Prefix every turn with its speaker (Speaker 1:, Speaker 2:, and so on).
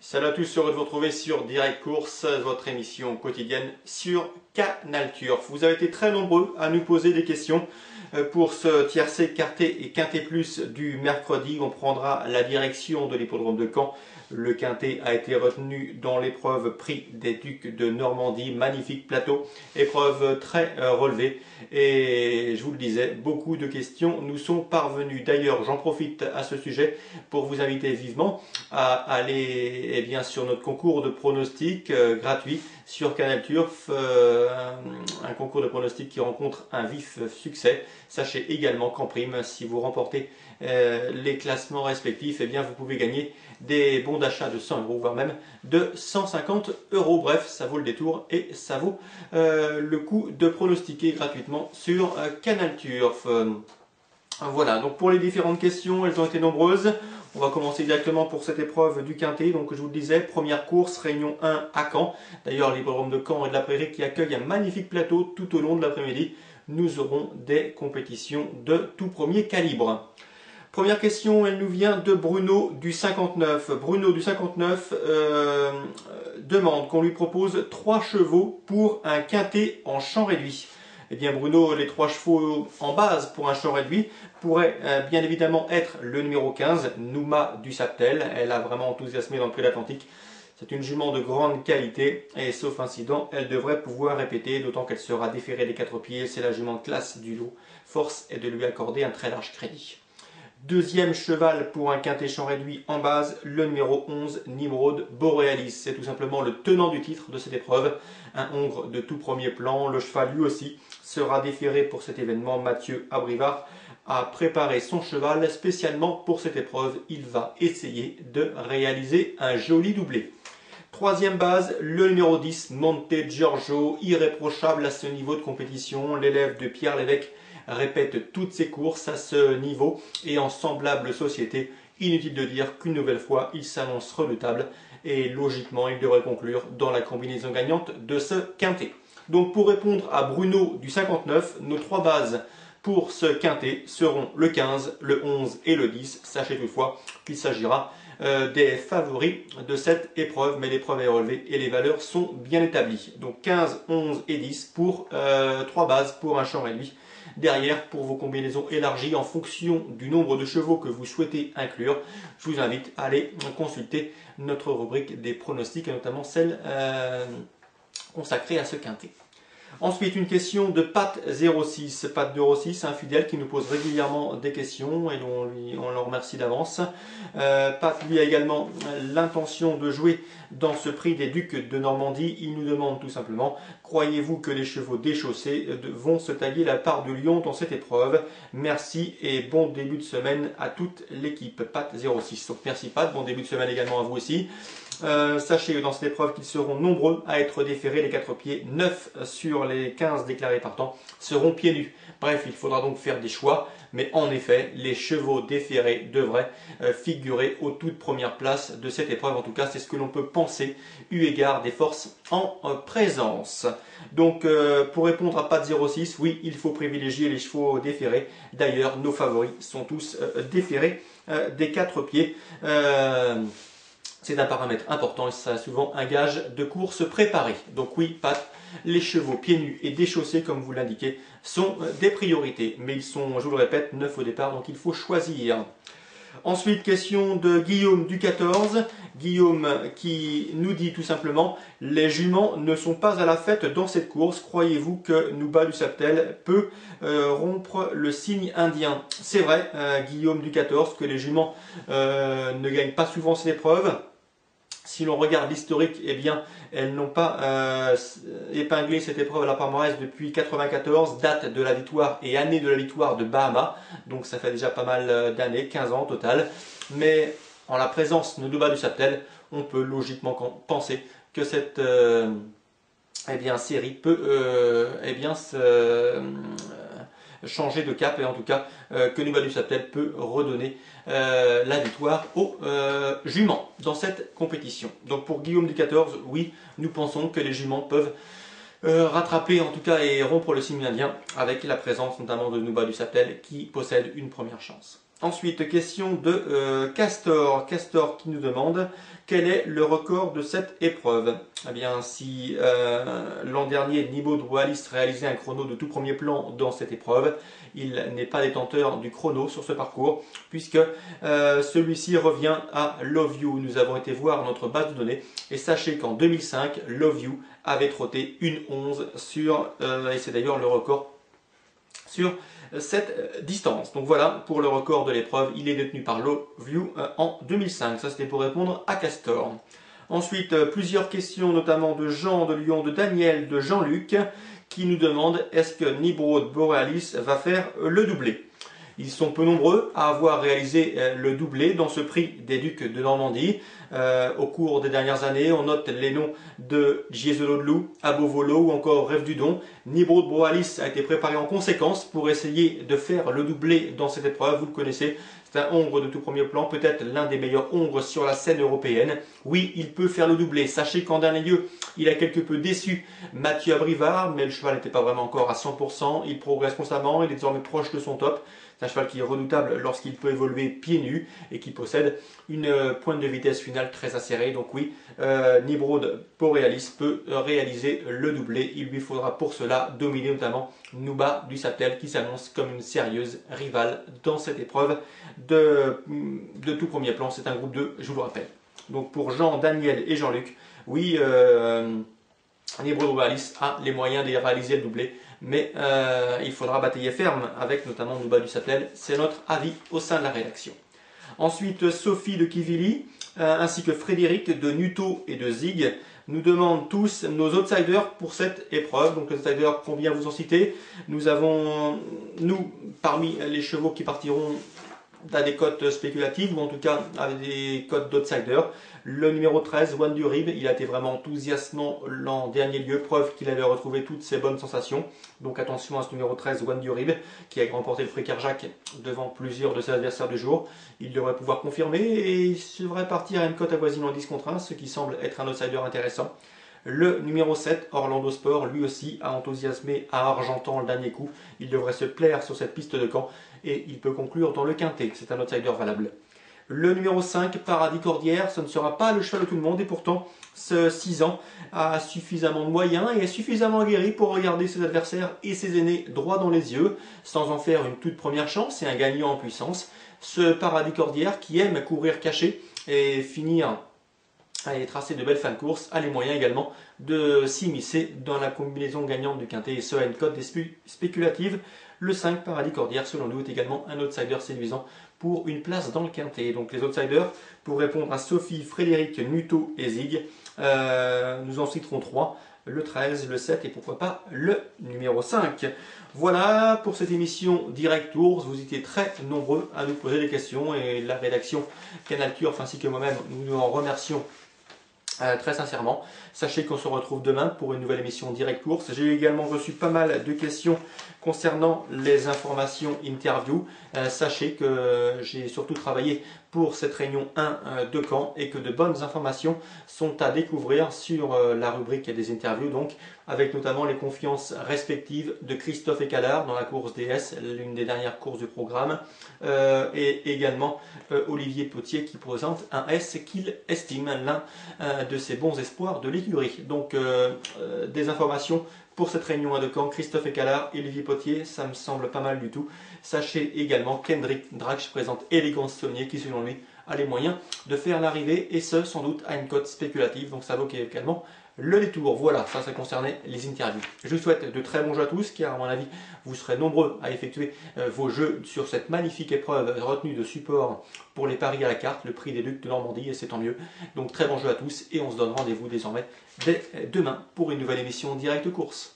Speaker 1: Salut à tous, heureux de vous retrouver sur Direct Course, votre émission quotidienne sur Canal Turf. Vous avez été très nombreux à nous poser des questions pour ce tiercé quarté et quinté plus du mercredi. On prendra la direction de l'hippodrome de Caen. Le quinté a été retenu dans l'épreuve Prix des Ducs de Normandie, magnifique plateau, épreuve très relevée. Et je vous le disais, beaucoup de questions nous sont parvenues. D'ailleurs, j'en profite à ce sujet pour vous inviter vivement à aller sur notre concours de pronostics gratuit sur Canal Turf, un concours de pronostics qui rencontre un vif succès. Sachez également qu'en prime, si vous remportez les classements respectifs, vous pouvez gagner des bons d'achat de 100 €, voire même de 150 €. Bref, ça vaut le détour et ça vaut le coup de pronostiquer gratuitement sur Canal Turf. Voilà, donc pour les différentes questions, elles ont été nombreuses. On va commencer directement pour cette épreuve du quinté. Donc je vous le disais, première course, réunion 1 à Caen. D'ailleurs, l'hippodrome de Caen et de la Prairie qui accueille un magnifique plateau tout au long de l'après-midi. Nous aurons des compétitions de tout premier calibre. Première question, elle nous vient de Bruno du 59. Bruno du 59 demande qu'on lui propose 3 chevaux pour un quinté en champ réduit. Eh bien Bruno, les 3 chevaux en base pour un champ réduit pourraient bien évidemment être le numéro 15, Nouma du Saptel. Elle a vraiment enthousiasmé dans le Prix de l'Atlantique. C'est une jument de grande qualité et sauf incident, elle devrait pouvoir répéter, d'autant qu'elle sera déférée des 4 pieds. C'est la jument de classe du lot. Force est de lui accorder un très large crédit. Deuxième cheval pour un quinté champ réduit en base, le numéro 11, Nimrod Borealis. C'est tout simplement le tenant du titre de cette épreuve, un hongre de tout premier plan. Le cheval lui aussi sera déféré pour cet événement. Mathieu Abrivard a préparé son cheval spécialement pour cette épreuve. Il va essayer de réaliser un joli doublé. Troisième base, le numéro 10, Monte Giorgio, irréprochable à ce niveau de compétition. L'élève de Pierre Lévesque répète toutes ses courses à ce niveau et en semblable société. Inutile de dire qu'une nouvelle fois, il s'annonce redoutable et logiquement, il devrait conclure dans la combinaison gagnante de ce quinté. Donc pour répondre à Bruno du 59, nos 3 bases pour ce quinté seront le 15, le 11 et le 10. Sachez toutefois qu'il s'agira des favoris de cette épreuve, mais l'épreuve est relevée et les valeurs sont bien établies. Donc 15, 11 et 10 pour 3 bases pour un champ réduit. Derrière, pour vos combinaisons élargies en fonction du nombre de chevaux que vous souhaitez inclure, je vous invite à aller consulter notre rubrique des pronostics et notamment celle consacrée à ce quinté. Ensuite, une question de Pat06. Pat06, un fidèle qui nous pose régulièrement des questions et on le remercie d'avance. Pat, lui, a également l'intention de jouer dans ce prix des Ducs de Normandie. Il nous demande tout simplement, croyez-vous que les chevaux déchaussés vont se tailler la part de lion dans cette épreuve? Merci et bon début de semaine à toute l'équipe. Pat06. Donc merci Pat, bon début de semaine également à vous aussi. Sachez dans cette épreuve qu'ils seront nombreux à être déférés. Les 4 pieds, 9 sur les 15 déclarés partants seront pieds nus. Bref, il faudra donc faire des choix, mais en effet, les chevaux déférés devraient figurer aux toutes premières places de cette épreuve. En tout cas, c'est ce que l'on peut penser eu égard des forces en présence. Donc, pour répondre à Pat06, oui, il faut privilégier les chevaux déférés. D'ailleurs, nos favoris sont tous déférés des 4 pieds. C'est un paramètre important et c'est souvent un gage de course préparée. Donc oui, Pat, les chevaux pieds nus et déchaussés, comme vous l'indiquez, sont des priorités. Mais ils sont, je vous le répète, 9 au départ, donc il faut choisir. Ensuite, question de Guillaume du 14. Guillaume qui nous dit tout simplement, les juments ne sont pas à la fête dans cette course. Croyez-vous que Nouba du Saptel peut rompre le signe indien? C'est vrai, Guillaume du 14, que les juments ne gagnent pas souvent cette épreuve. Si l'on regarde l'historique, eh bien, elles n'ont pas épinglé cette épreuve à la palmarès depuis 1994, date de la victoire et année de la victoire de Bahama. Donc ça fait déjà pas mal d'années, 15 ans au total. Mais en la présence de Nouba du Saptel, on peut logiquement penser que cette série peut changer de cap et en tout cas que Nouba du Saptel peut redonner la victoire aux juments dans cette compétition. Donc pour Guillaume du 14, oui, nous pensons que les juments peuvent rattraper en tout cas et rompre le signe indien avec la présence notamment de Nouba du Saptel qui possède une première chance. Ensuite, question de Castor. Castor qui nous demande quel est le record de cette épreuve. Eh bien, si l'an dernier, Nibo Wallis réalisait un chrono de tout premier plan dans cette épreuve, il n'est pas détenteur du chrono sur ce parcours, puisque celui-ci revient à Love You. Nous avons été voir notre base de données, et sachez qu'en 2005, Love You avait trotté 1:11 sur, et c'est d'ailleurs le record sur cette distance. Donc voilà pour le record de l'épreuve, il est détenu par Love You en 2005. Ça c'était pour répondre à Castor. Ensuite, plusieurs questions notamment de Jean, de Lyon, de Daniel, de Jean-Luc qui nous demandent est-ce que Nibro Borealis va faire le doublé. Ils sont peu nombreux à avoir réalisé le doublé dans ce prix des Ducs de Normandie. Au cours des dernières années, on note les noms de Giesolo de Loup, Abovolo ou encore Rêve du Don. Nibro Borealis a été préparé en conséquence pour essayer de faire le doublé dans cette épreuve. Vous le connaissez, c'est un hongre de tout premier plan, peut-être l'un des meilleurs hongres sur la scène européenne. Oui, il peut faire le doublé. Sachez qu'en dernier lieu, il a quelque peu déçu Mathieu Abrivard, mais le cheval n'était pas vraiment encore à 100%. Il progresse constamment, il est désormais proche de son top. C'est un cheval qui est redoutable lorsqu'il peut évoluer pieds nus et qui possède une pointe de vitesse finale très acérée. Donc oui, Nibro Borealis peut réaliser le doublé. Il lui faudra pour cela dominer notamment Nouba du Saptel qui s'annonce comme une sérieuse rivale dans cette épreuve de tout premier plan. C'est un groupe 2, je vous le rappelle. Donc pour Jean, Daniel et Jean-Luc, oui, Nibro Borealis a les moyens de réaliser le doublé. Mais il faudra batailler ferme avec notamment Nouba du Saptel. C'est notre avis au sein de la rédaction. Ensuite, Sophie de Kivili, ainsi que Frédéric de Nuto et de Zig, nous demandent tous nos outsiders pour cette épreuve. Donc les outsiders, combien vous en citez? Nous avons, nous, parmi les chevaux qui partiront à des cotes spéculatives, ou en tout cas avec des cotes d'outsiders, le numéro 13, One du Rib, il a été vraiment enthousiasmant l'an dernier lieu, preuve qu'il avait retrouvé toutes ses bonnes sensations. Donc attention à ce numéro 13, One du Rib, qui a remporté le prix Kerjak devant plusieurs de ses adversaires du jour. Il devrait pouvoir confirmer et il devrait partir à une cote avoisinant 10 contre 1, ce qui semble être un outsider intéressant. Le numéro 7, Orlando Sport, lui aussi a enthousiasmé à Argentan le dernier coup. Il devrait se plaire sur cette piste de camp et il peut conclure dans le quintet. C'est un outsider valable. Le numéro 5, Paradis Cordière, ce ne sera pas le cheval de tout le monde et pourtant ce 6 ans a suffisamment de moyens et est suffisamment aguerri pour regarder ses adversaires et ses aînés droit dans les yeux sans en faire une toute première chance et un gagnant en puissance. Ce Paradis Cordière qui aime courir caché et finir et tracer de belles fins de course a les moyens également de s'immiscer dans la combinaison gagnante du quintet et ce à une cote spéculative. Le 5 Paradis Cordière selon nous est également un outsider séduisant pour une place dans le quintet. Donc les outsiders, pour répondre à Sophie, Frédéric, Nuto et Zig, nous en citerons 3, le 13, le 7 et pourquoi pas le numéro 5. Voilà pour cette émission Direct Tours. Vous étiez très nombreux à nous poser des questions et la rédaction Canal Turf ainsi que moi-même, nous en remercions très sincèrement. Sachez qu'on se retrouve demain pour une nouvelle émission Direct Course. J'ai également reçu pas mal de questions concernant les informations interview. Sachez que j'ai surtout travaillé pour cette réunion 1 de Caen et que de bonnes informations sont à découvrir sur la rubrique des interviews, donc avec notamment les confiances respectives de Christophe Écalard dans la course DS, l'une des dernières courses du programme, et également Olivier Potier qui présente un S qu'il estime l'un de ses bons espoirs de l'écurie. Donc des informations pour cette réunion à Caen, Christophe Écalard et Olivier Potier, ça me semble pas mal du tout. Sachez également qu'Hendrik Drax présente Élégance Saunier qui selon lui a les moyens de faire l'arrivée et ce sans doute à une cote spéculative, donc ça vaut également le détour. Voilà, ça concernait les interviews. Je vous souhaite de très bons jeux à tous car à mon avis vous serez nombreux à effectuer vos jeux sur cette magnifique épreuve retenue de support pour les paris à la carte, le prix des Ducs de Normandie et c'est tant mieux. Donc très bons jeux à tous et on se donne rendez-vous désormais dès demain pour une nouvelle émission Direct Course.